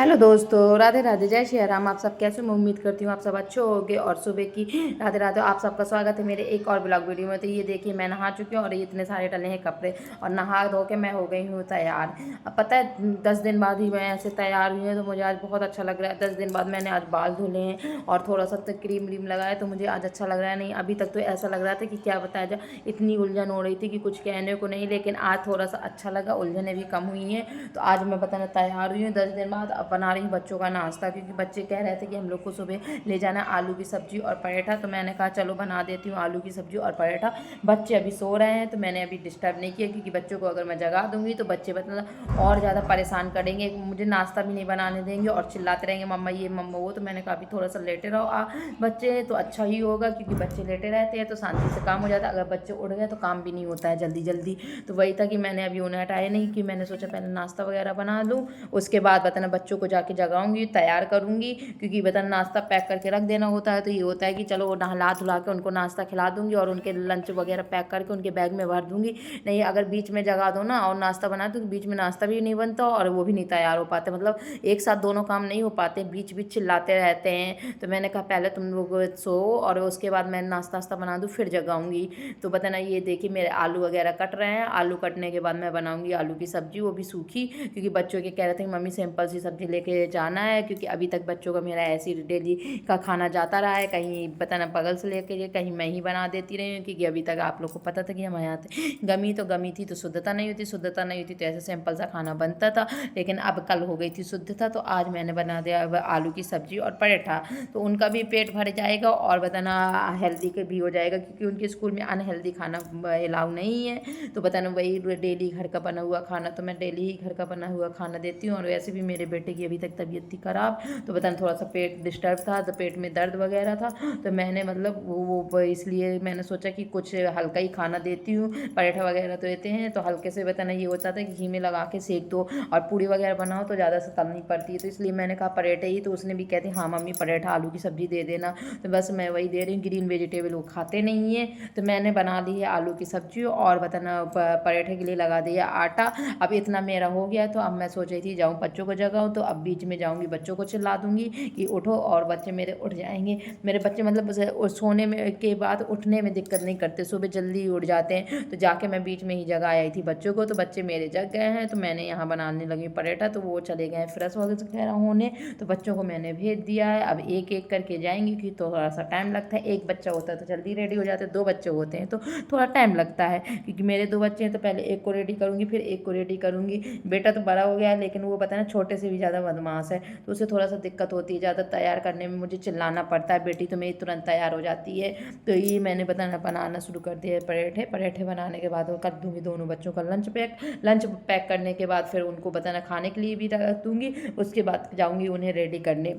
Hello दोस्तों, राधे राधे, जय श्री राम। आप सब कैसे? मैं उम्मीद करती हूँ आप सब अच्छे होंगे। और सुबह की राधे राधे, आप सबका स्वागत है मेरे एक और ब्लॉग वीडियो में। तो ये देखिए, मैं नहा चुकी हूँ और ये इतने सारे डले हैं कपड़े, और नहा धो के मैं हो गई हूँ तैयार। अब पता है 10 दिन बाद ही मैं ऐसे तैयार हुई हूँ, तो मुझे आज बहुत अच्छा लग रहा है। 10 दिन बाद मैंने आज बाल धुले हैं और थोड़ा सा क्रीम व्रीम लगाया, तो मुझे आज अच्छा लग रहा है। नहीं, अभी तक तो ऐसा लग रहा था कि क्या बताया जाए, इतनी उलझन हो रही थी कि कुछ कहने को नहीं। लेकिन आज थोड़ा सा अच्छा लगा, उलझनें भी कम हुई हैं। तो आज मैं बताना तैयार हुई हूँ 10 दिन बाद। अब बना रही हूँ बच्चों का नाश्ता, क्योंकि बच्चे कह रहे थे कि हम लोग को सुबह ले जाना आलू की सब्जी और पराठा। तो मैंने कहा चलो बना देती हूँ आलू की सब्जी और पराठा। बच्चे अभी सो रहे हैं, तो मैंने अभी डिस्टर्ब नहीं किया, क्योंकि बच्चों को अगर मैं जगा दूंगी तो बच्चे मतलब और ज़्यादा परेशान करेंगे, मुझे नाश्ता भी नहीं बनाने देंगे और चिल्लाते रहेंगे मम्मा ये मम्मा वो। तो मैंने कहा अभी थोड़ा सा लेटे रहो बच्चे, तो अच्छा ही होगा, क्योंकि बच्चे लेटे रहते हैं तो शांति से काम हो जाता है। अगर बच्चे उठ गए तो काम भी नहीं होता है जल्दी जल्दी। तो वही था कि मैंने अभी उन्हें हटाया नहीं, कि मैंने सोचा पहले नाश्ता वगैरह बना लूँ, उसके बाद बताना बच्चों को जाके जगाऊंगी, तैयार करूंगी। क्योंकि बताना नाश्ता पैक करके रख देना होता है, तो ये होता है कि चलो नहला धुला के उनको नाश्ता खिला दूंगी और उनके लंच वगैरह पैक करके उनके बैग में भर दूंगी। नहीं, अगर बीच में जगा दो ना और नाश्ता बना दो, तो बीच में नाश्ता भी नहीं बनता और वो भी नहीं तैयार हो पाते। मतलब एक साथ दोनों काम नहीं हो पाते, बीच बीच चिल्लाते रहते हैं। तो मैंने कहा पहले तुम लोग सो और उसके बाद मैं नाश्ता वास्ता बना दूँ, फिर जगाऊंगी। तो बताना ये देखिए मेरे आलू वगैरह कट रहे हैं। आलू कटने के बाद मैं बनाऊंगी आलू की सब्जी, वो भी सूखी, क्योंकि बच्चों के कह रहे थे कि मम्मी सिंपल सी सब्जी लेके जाना है। क्योंकि अभी तक बच्चों का मेरा ऐसी डेली का खाना जाता रहा है, कहीं बताना बगल से लेके कहीं मैं ही बना देती रही हूँ। क्योंकि अभी तक आप लोग को पता था कि हमारे यहाँ गमी थी तो शुद्धता नहीं होती, शुद्धता नहीं होती तो ऐसे सिंपल सा खाना बनता था। लेकिन अब कल हो गई थी शुद्धता, तो आज मैंने बना दिया अब आलू की सब्जी और पराठा। तो उनका भी पेट भर जाएगा और बताना हेल्दी के भी हो जाएगा, क्योंकि उनके स्कूल में अनहेल्दी खाना अलाउ नहीं है। तो बताना वही डेली घर का बना हुआ खाना, तो मैं डेली ही घर का बना हुआ खाना देती हूँ। और वैसे भी मेरे बेटे की अभी तक तबीयत थी ख़राब, तो बताना थोड़ा सा पेट डिस्टर्ब था, तो पेट में दर्द वगैरह था। तो मैंने मतलब वो इसलिए मैंने सोचा कि कुछ हल्का ही खाना देती हूँ। पराठा वगैरह तो देते हैं तो हल्के से बताना ये होता था कि घी में लगा के सेक दो, और पूड़ी वगैरह बनाओ तो ज़्यादा से तलनी पड़ती है। तो इसलिए मैंने कहा पराठा ही। तो उसने भी कहती हाँ मम्मी पराठा आलू की सब्जी दे देना। तो बस मैं वही दे रही हूँ, ग्रीन वेजिटेबल वो खाते नहीं है। तो मैंने बना ली है आलू की सब्जी और बताना पराठे के लिए लगा दिया आटा। अब इतना मेरा हो गया, तो अब मैं सोच रही थी जाऊँ बच्चों को जगाऊँ। तो अब बीच में जाऊँगी बच्चों को चिल्ला दूँगी कि उठो, और बच्चे मेरे उठ जाएंगे। मेरे बच्चे मतलब सोने में के बाद उठने में दिक्कत नहीं करते, सुबह जल्दी उठ जाते हैं। तो जाके मैं बीच में ही जगा आई थी बच्चों को, तो बच्चे मेरे जग गए हैं। तो मैंने यहाँ बनाने लगी पराठा, तो वो चले गए फ्रेश वगैरह होने। तो बच्चों को मैंने भेज दिया है, अब एक एक करके जाएंगी, क्योंकि थोड़ा सा टाइम लगता है। एक बच्चा होता है तो जल्दी रेडी हो जाते हैं, दो बच्चे होते हैं तो थोड़ा टाइम लगता है। क्योंकि मेरे दो बच्चे हैं, तो पहले एक को रेडी करूँगी फिर एक को रेडी करूँगी। बेटा तो बड़ा हो गया है, लेकिन वो पता है छोटे से भी ज़्यादा बदमाश है, तो उसे थोड़ा सा दिक्कत होती है, ज़्यादा तैयार करने में मुझे चिल्लाना पड़ता है। बेटी तो मेरी तुरंत तैयार हो जाती है। तो ये मैंने बनाना शुरू कर दिया है पराठे। पराठे बनाने के बाद वो कर दूँगी दोनों बच्चों का लंच पैक। लंच पैक करने के बाद फिर उनको बताना खाने के लिए भी रख दूँगी। उसके बाद जाऊँगी उन्हें रेडी करने,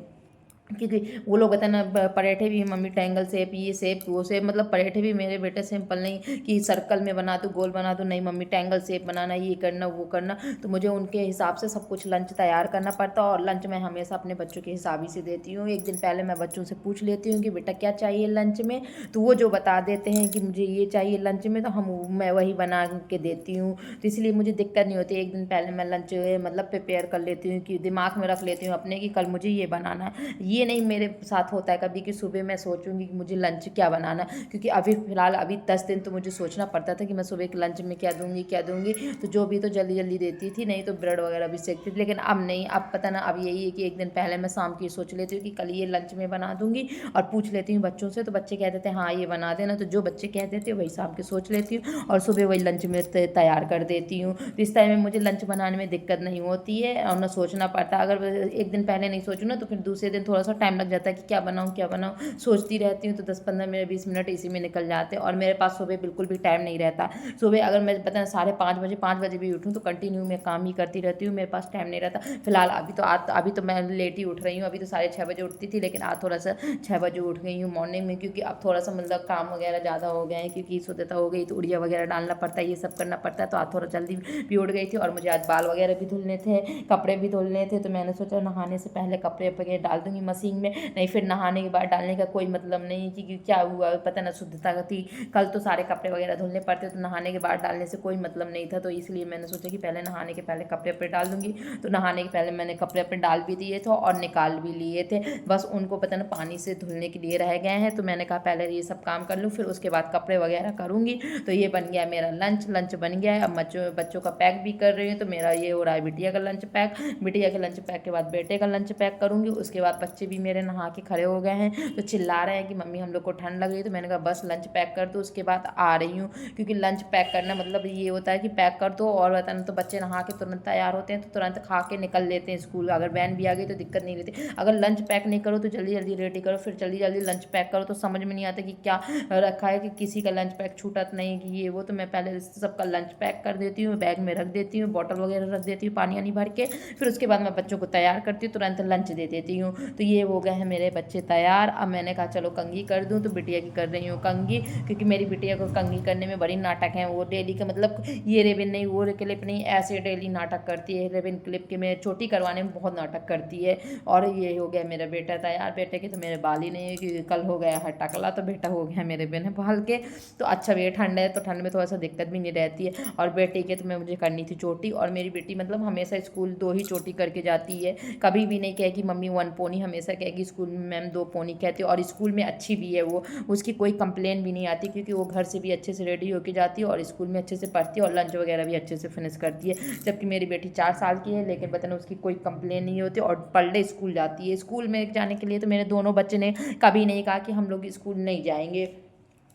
क्योंकि वो लोग बताना पराठे भी मम्मी ट्रायंगल शेप, ये शेप वो शेप, मतलब पराठे भी मेरे बेटे सिंपल नहीं कि सर्कल में बना दूँ गोल बना दूँ, नहीं मम्मी ट्रायंगल शेप बनाना, ये करना वो करना। तो मुझे उनके हिसाब से सब कुछ लंच तैयार करना पड़ता है। और लंच मैं हमेशा अपने बच्चों के हिसाब ही से देती हूँ। एक दिन पहले मैं बच्चों से पूछ लेती हूँ कि बेटा क्या चाहिए लंच में, तो वो जो बता देते हैं कि मुझे ये चाहिए लंच में, तो मैं वही बना के देती हूँ। तो इसलिए मुझे दिक्कत नहीं होती। एक दिन पहले मैं लंच मतलब प्रिपेयर कर लेती हूँ, कि दिमाग में रख लेती हूँ अपने कि कल मुझे ये बनाना है। ये नहीं मेरे साथ होता है कभी कि सुबह मैं सोचूंगी कि मुझे लंच क्या बनाना, क्योंकि अभी फिलहाल अभी 10 दिन तो मुझे सोचना पड़ता था कि मैं सुबह के लंच में क्या दूंगी क्या दूंगी। तो जो भी तो जल्दी जल्दी देती थी, नहीं तो ब्रेड वगैरह भी सेकती थी। लेकिन अब नहीं, अब पता ना, अब यही है कि एक दिन पहले मैं शाम की सोच लेती हूँ कि कल ये लंच में बना दूंगी, और पूछ लेती हूँ बच्चों से, तो बच्चे कह देते हैं हाँ ये बना देना। तो जो बच्चे कह देते हैं वही शाम के सोच लेती हूँ और सुबह वही लंच में तैयार कर देती हूँ। तो इस टाइम में मुझे लंच बनाने में दिक्कत नहीं होती है और ना सोचना पड़ता। अगर एक दिन पहले नहीं सोचूँ ना, तो फिर दूसरे दिन थोड़ा सा टाइम लग जाता है कि क्या बनाऊँ सोचती रहती हूँ। तो 10-15 मिनट 20 मिनट इसी में निकल जाते हैं, और मेरे पास सुबह बिल्कुल भी टाइम नहीं रहता। सुबह अगर मैं पता है 5:30 बजे 5 बजे भी उठूँ, तो कंटिन्यू मैं काम ही करती रहती हूँ, मेरे पास टाइम नहीं रहता। फिलहाल अभी तो मैं लेट ही उठ रही हूँ। अभी तो 6:30 बजे उठती थी, लेकिन आज थोड़ा सा 6 बजे उठ गई हूँ मॉर्निंग में, क्योंकि अब थोड़ा सा मतलब काम वगैरह ज़्यादा हो गए हैं, क्योंकि शुद्धता हो गई तो उड़िया वगैरह डालना पड़ता है, ये सब करना पड़ता है। तो आज थोड़ा जल्दी भी उठ गई थी, और मुझे आज बाल वगैरह भी धुलने थे, कपड़े भी धुलने थे। तो मैंने सोचा नहाने से पहले कपड़े वगैरह डाल दूंगी मशीन में, नहीं फिर नहाने के बाद डालने का कोई मतलब नहीं कि क्या हुआ, पता ना शुद्धता थी। कल तो सारे कपड़े वगैरह धुलने पड़ते तो नहाने के बाद डालने से कोई मतलब नहीं था, तो इसलिए मैंने सोचा कि पहले नहाने के पहले कपड़े अपने डाल दूंगी। तो नहाने के पहले मैंने कपड़े अपने डाल भी दिए थे और निकाल भी लिए थे, बस उनको पता ना पानी से धुलने के लिए रह गए हैं। तो मैंने कहा पहले ये सब काम कर लूँ, फिर उसके बाद कपड़े वगैरह करूँगी। तो ये बन गया मेरा लंच बन गया है। अब बच्चों का पैक भी कर रही हूँ। तो मेरा ये हो रहा है बिटिया का लंच पैक, बिटिया के लंच पैक के बाद बेटे का लंच पैक करूँगी। उसके बाद बच्चे भी मेरे नहा के खड़े हो गए हैं, तो चिल्ला रहे हैं कि मम्मी हम लोग को ठंड लग रही है। तो मैंने कहा बस लंच पैक कर दो, उसके बाद आ रही हूँ। क्योंकि लंच पैक करना मतलब ये होता है कि पैक कर दो और बताना, तो बच्चे नहा के तुरंत तैयार होते हैं, तो तुरंत खा के निकल लेते हैं स्कूल। अगर वैन भी आ गई तो दिक्कत नहीं रहती। अगर लंच पैक नहीं करो तो जल्दी जल्दी रेडी करो, फिर जल्दी जल्दी लंच पैक करो, तो समझ में नहीं आता कि क्या रखा है, कि किसी का लंच पैक छूटा तो नहीं, कि ये वो। तो मैं पहले सबका लंच पैक कर देती हूँ, बैग में रख देती हूँ, बॉटल वगैरह रख देती हूँ पानी वानी भर के। फिर उसके बाद मैं बच्चों को तैयार करती हूँ, तुरंत लंच दे देती हूँ। तो ये हो गए हैं मेरे बच्चे तैयार। अब मैंने कहा चलो कंघी कर दूँ, तो बिटिया की कर रही हूँ कंघी, क्योंकि मेरी बिटिया को कंघी करने में बड़ी नाटक है। वो डेली का मतलब ये रिबन नहीं वो क्लिप नहीं, ऐसे डेली नाटक करती है। रिबन क्लिप के में चोटी करवाने में बहुत नाटक करती है। और ये हो गया मेरा बेटा तैयार। बेटे के तो मेरे बाल ही नहीं है, कि कल हो गया है टकला, तो बेटा हो गया मेरे बिना बाल के। तो अच्छा ये ठंड है तो ठंड में थोड़ा सा दिक्कत भी नहीं रहती है। और बेटे के तो मैं मुझे करनी थी चोटी, और मेरी बेटी मतलब हमेशा स्कूल 2 ही चोटी करके जाती है, कभी भी नहीं कहेगी मम्मी 1 पोनी, हमेशा कहेगी स्कूल में मैम 2 पोनी कहती है। और स्कूल में अच्छी भी है वो, उसकी कोई कंप्लेन भी नहीं आती, क्योंकि वो घर से भी अच्छे से रेडी होकर जाती है और स्कूल में अच्छे से पढ़ती है और लंच वगैरह भी अच्छे से फिनिश करती है। जबकि मेरी बेटी 4 साल की है, लेकिन पता नहीं उसकी कोई कंप्लेन नहीं होती और पढ़ने स्कूल जाती है। स्कूल में जाने के लिए तो मेरे दोनों बच्चे ने कभी नहीं कहा कि हम लोग स्कूल नहीं जाएंगे।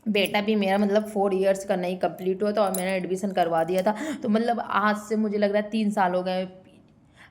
बेटा भी मेरा मतलब 4 इयर्स का नहीं कंप्लीट हुआ था और मैंने एडमिशन करवा दिया था। तो मतलब आज से मुझे लग रहा है 3 साल हो गए।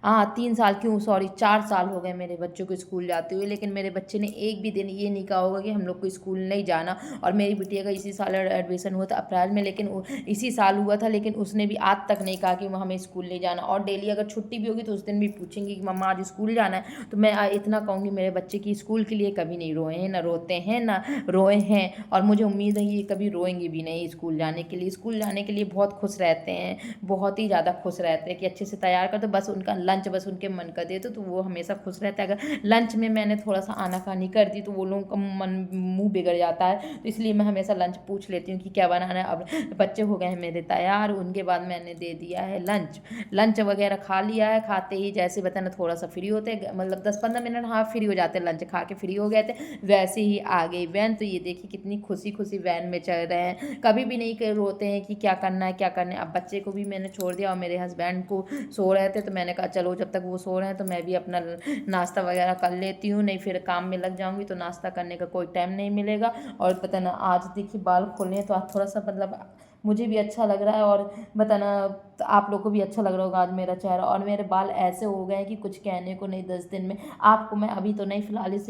हाँ 3 साल क्यों, सॉरी 4 साल हो गए मेरे बच्चों को स्कूल जाते हुए, लेकिन मेरे बच्चे ने एक भी दिन ये नहीं कहा होगा कि हम लोग को स्कूल नहीं जाना। और मेरी बिटिया का इसी साल एडमिशन हुआ था अप्रैल में, लेकिन इसी साल हुआ था, लेकिन उसने भी आज तक नहीं कहा कि हमें स्कूल नहीं जाना। और डेली अगर छुट्टी भी होगी तो उस दिन भी पूछेंगी कि मम्मा आज स्कूल जाना है। तो मैं इतना कहूँगी मेरे बच्चे की स्कूल के लिए कभी नहीं रोए हैं, ना रोते हैं ना रोए हैं। और मुझे उम्मीद है ये कभी रोएंगे भी नहीं स्कूल जाने के लिए। स्कूल जाने के लिए बहुत खुश रहते हैं, बहुत ही ज़्यादा खुश रहते हैं कि अच्छे से तैयार कर दो, बस उनका लंच बस उनके मन का दे दो तो वो हमेशा खुश रहता है। अगर लंच में मैंने थोड़ा सा आनाकानी कर दी तो वो लोगों का मुंह बिगड़ जाता है। तो इसलिए मैं हमेशा लंच पूछ लेती हूँ कि क्या बनाना है। अब बच्चे हो गए हैं मेरे तैयार, उनके बाद मैंने दे दिया है लंच वगैरह खा लिया है। खाते ही जैसे बताना थोड़ा सा फ्री होते मतलब 10-15 मिनट हाँ फ्री हो जाते, लंच खा के फ्री हो गए थे, वैसे ही आ गई वैन। तो ये देखिए कितनी खुशी खुशी वैन में चल रहे हैं, कभी भी नहीं रोते हैं कि क्या करना है क्या करना है। अब बच्चे को भी मैंने छोड़ दिया और मेरे हस्बैंड को सो रहे थे, तो मैंने कहा चलो जब तक वो सो रहे हैं तो मैं भी अपना नाश्ता वगैरह कर लेती हूँ, नहीं फिर काम में लग जाऊँगी तो नाश्ता करने का कोई टाइम नहीं मिलेगा। और पता ना आज देखिए बाल खोले हैं तो आज थोड़ा सा मतलब मुझे भी अच्छा लग रहा है और बताना आप लोग को भी अच्छा लग रहा होगा आज मेरा चेहरा। और मेरे बाल ऐसे हो गए हैं कि कुछ कहने को नहीं। 10 दिन में आपको मैं अभी तो नहीं फिलहाल इस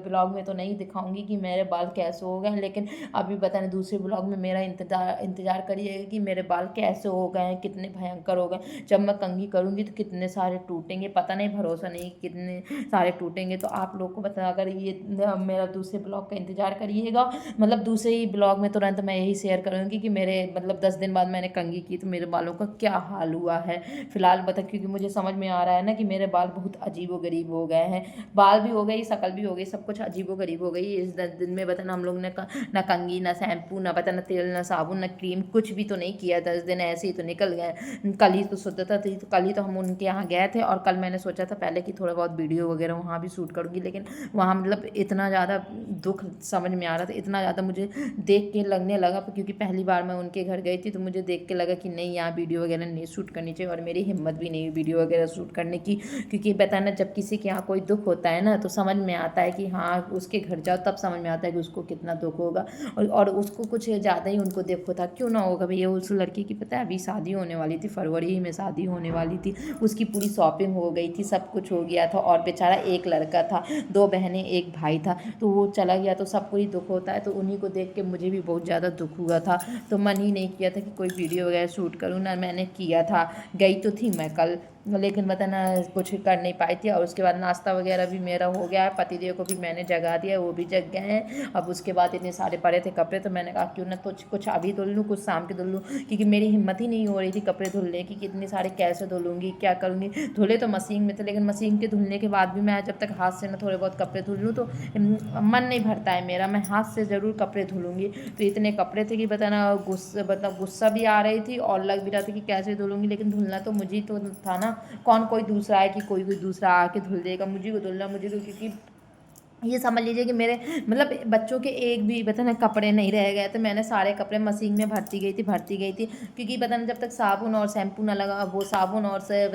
ब्लॉग में तो नहीं दिखाऊंगी कि मेरे बाल कैसे हो गए हैं, लेकिन अभी बताना दूसरे ब्लॉग में मेरा इंतजार करिएगा कि मेरे बाल कैसे हो गए हैं, कितने भयंकर हो गए। जब मैं कंघी करूँगी तो कितने सारे टूटेंगे पता नहीं, भरोसा नहीं कितने सारे टूटेंगे। तो आप लोग को बता अगर ये मेरा दूसरे ब्लॉग का इंतजार करिएगा, मतलब दूसरे ही ब्लॉग में तुरंत मैं यही शेयर करूँगी कि मेरे मतलब 10 दिन बाद मैंने कंघी की तो मेरे बालों का क्या हाल हुआ है फिलहाल बता। क्योंकि मुझे समझ में आ रहा है ना कि मेरे बाल बहुत अजीबो गरीब हो गए हैं, बाल भी हो गई शक्ल भी हो गई, सब कुछ अजीबो गरीब हो गई इस 10 दिन में। बताना हम लोग ने ना कंघी ना शैम्पू ना पता ना तेल ना साबुन ना क्रीम कुछ भी तो नहीं किया। 10 दिन ऐसे ही तो निकल गए। कल ही तो शुद्धता थी तो कल ही तो हम उनके यहाँ गए थे और कल मैंने सोचा था पहले कि थोड़ा बहुत वीडियो वगैरह वहाँ भी शूट करूँगी, लेकिन वहाँ मतलब इतना ज़्यादा दुख समझ में आ रहा था, इतना ज़्यादा मुझे देख के लगने लगा क्योंकि पहली बार मैं उनके घर गई थी तो मुझे देख के लगा कि नहीं यहाँ वीडियो वगैरह नहीं शूट करनी चाहिए। और मेरी हिम्मत भी नहीं वीडियो वगैरह शूट करने की, क्योंकि बताना जब किसी के यहाँ कोई दुख होता है ना तो समझ में आता है कि हाँ उसके घर जाओ तब समझ में आता है कि उसको कितना दुख होगा। और उसको कुछ ज़्यादा ही उनको दुख होता क्यों ना होगा भैया। उस लड़की की पता है अभी शादी होने वाली थी, फरवरी में शादी होने वाली थी, उसकी पूरी शॉपिंग हो गई थी, सब कुछ हो गया था और बेचारा एक लड़का था, 2 बहनें एक भाई था, तो वो चला गया तो सबको ही दुख होता है। तो उन्हीं को देख के मुझे भी बहुत ज़्यादा दुख हुआ था, तो मन ही नहीं किया था कि कोई वीडियो वगैरह शूट करूँ, ना मैंने किया था। गई तो थी मैं कल लेकिन बताना कुछ कर नहीं पाई थी। और उसके बाद नाश्ता वगैरह भी मेरा हो गया है, पतिदेव को भी मैंने जगा दिया, वो भी जग गए हैं। अब उसके बाद इतने सारे पड़े थे कपड़े, तो मैंने कहा क्यों ना कुछ अभी धुल लूँ, कुछ शाम के धुल लूँ, क्योंकि मेरी हिम्मत ही नहीं हो रही थी कपड़े धुलने की, कितने सारे कैसे धुलूँगी, क्या करूँगी। धुले तो मशीन में थे, लेकिन मशीन के धुलने के बाद भी मैं जब तक हाथ से ना थोड़े बहुत कपड़े धुल लूँ तो मन नहीं भरता है मेरा, मैं हाथ से ज़रूर कपड़े धुलूँगी। तो इतने कपड़े थे कि बताना गुस्सा भी आ रही थी और लग भी रहा था कि कैसे धुलूँगी, लेकिन धुलना तो मुझे ही तो था ना, कौन कोई दूसरा है कि कोई दूसरा आके धुल देगा, मुझे को धुलना, मुझे को, क्योंकि ये समझ लीजिए कि मेरे मतलब बच्चों के एक भी पता ना कपड़े नहीं रह गए, तो मैंने सारे कपड़े मशीन में भरती गई थी, क्योंकि पता ना जब तक साबुन और शैम्पू ना लगा, वो साबुन और से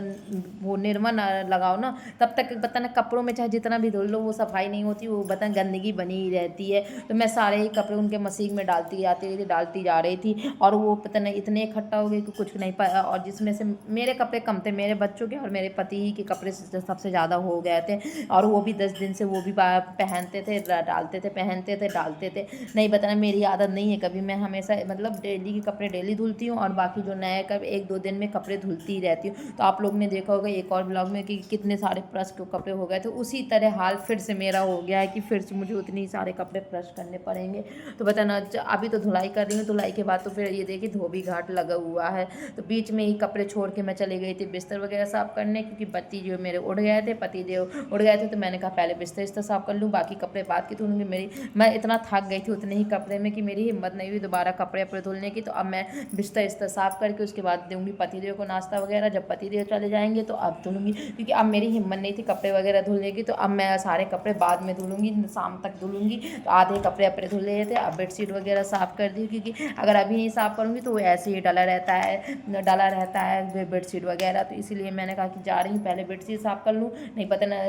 वो निरमा ना लगाओ ना, तब तक पता ना कपड़ों में चाहे जितना भी धुल लो वो सफाई नहीं होती, वो पता गंदगी बनी ही रहती है। तो मैं सारे ही कपड़े उनके मशीन में डालती जा रही थी, और वो पता नहीं इतने इकट्ठा हो गए कि कुछ नहीं पाया। और जिसमें से मेरे कपड़े कम थे, मेरे बच्चों के और मेरे पति ही के कपड़े सबसे ज़्यादा हो गए थे, और वो भी 10 दिन से वो भी पहनते थे, डालते थे, पहनते थे, डालते थे। नहीं बताना, मेरी आदत नहीं है कभी, मैं हमेशा मतलब डेली के कपड़े डेली धुलती हूँ, और बाकी जो नए कपड़े 1-2 दिन में कपड़े धुलती ही रहती हूँ। तो आप लोग ने देखा होगा एक और ब्लॉग में कि कितने सारे प्रेस के कपड़े हो गए थे, उसी तरह हाल फिर से मेरा हो गया है कि फिर से मुझे उतने ही सारे कपड़े प्रेस करने पड़ेंगे। तो बताना, अभी तो धुलाई कर रही हूँ, धुलाई के बाद तो फिर ये देखिए धोबी घाट लगा हुआ है। तो बीच में ही कपड़े छोड़ के मैं चली गई थी बिस्तर वगैरह साफ़ करने, क्योंकि बच्ची जो मेरे उड़ गए थे, पति देव उड़ गए थे, तो मैंने कहा पहले बिस्तर साफ़ कर लूँ, बाकी कपड़े बाद की धुलूँगी। मैं इतना थक गई थी उतने ही कपड़े में कि मेरी हिम्मत नहीं हुई दोबारा कपड़े धुलने की। तो अब मैं बिस्तर साफ़ करके उसके बाद दूँगी पतिदेव को नाश्ता वगैरह, जब पतिदेव चले जाएंगे तो अब धुलूँगी, क्योंकि अब मेरी हिम्मत नहीं थी कपड़े वगैरह धुलने की। तो अब मैं सारे कपड़े बाद में धुलूँगी, शाम तक धुलूँगी। तो आधे कपड़े अपने धुल रहे थे, अब बेडशीट वगैरह साफ़ कर दी, क्योंकि अगर अभी नहीं साफ़ करूँगी तो वो ऐसे ही डला रहता है बेडशीट वगैरह। तो इसीलिए मैंने कहा कि जा रही हूँ पहले बेडशीट साफ़ कर लूँ, नहीं पता ना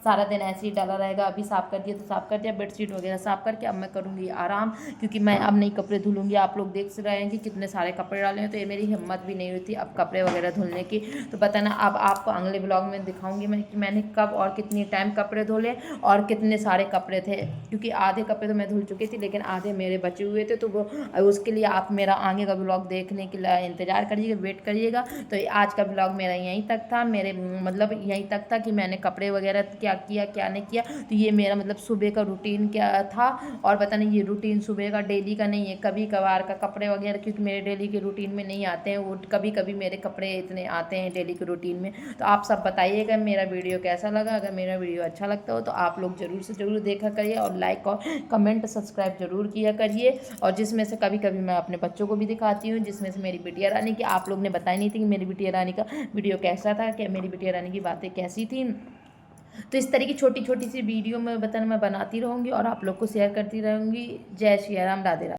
सारा दिन ऐसे ही डला रहेगा। अभी साफ़ कर दिया तो साफ़ कर दिया, बेडशीट वगैरह साफ़ करके अब मैं करूँगी आराम, क्योंकि मैं अब नहीं कपड़े धुलूँगी। आप लोग देख रहे हैं कि कितने सारे कपड़े डाले हैं, तो ये मेरी हिम्मत भी नहीं हुई थी अब कपड़े वगैरह धुलने की। तो बताना, अब आपको अगले ब्लॉग में दिखाऊंगी मैं कि मैंने कब और कितनी टाइम कपड़े धुले और कितने सारे कपड़े थे, क्योंकि आधे कपड़े तो मैं धुल चुकी थी, लेकिन आधे मेरे बचे हुए थे। तो वो उसके लिए आप मेरा आगे का ब्लॉग देखने के लिए इंतज़ार करिएगा, वेट करिएगा। तो आज का ब्लॉग मेरा यहीं तक था, मेरे मतलब यहीं तक था कि मैंने कपड़े वगैरह क्या किया क्या नहीं किया। तो ये मेरा मतलब सुबह का रूटीन क्या था, और पता नहीं ये रूटीन सुबह का डेली का नहीं है, कभी कभार का कपड़े वगैरह, क्योंकि मेरे डेली के रूटीन में नहीं आते हैं वो, कभी कभी मेरे कपड़े इतने आते हैं डेली के रूटीन में। तो आप सब बताइएगा मेरा वीडियो कैसा लगा। अगर मेरा वीडियो अच्छा लगता हो तो आप लोग ज़रूर से ज़रूर देखा करिए, और लाइक और कमेंट सब्सक्राइब जरूर किया करिए। और जिसमें से कभी कभी मैं अपने बच्चों को भी दिखाती हूँ, जिसमें से मेरी बिटिया रानी की, आप लोग ने बताई नहीं थी कि मेरी बिटिया रानी का वीडियो कैसा था, क्या मेरी बिटिया रानी की बातें कैसी थी। तो इस तरह की छोटी छोटी सी वीडियो मैं बताना मैं बनाती रहूँगी और आप लोग को शेयर करती रहूँगी। जय श्री राम, राधे राधे।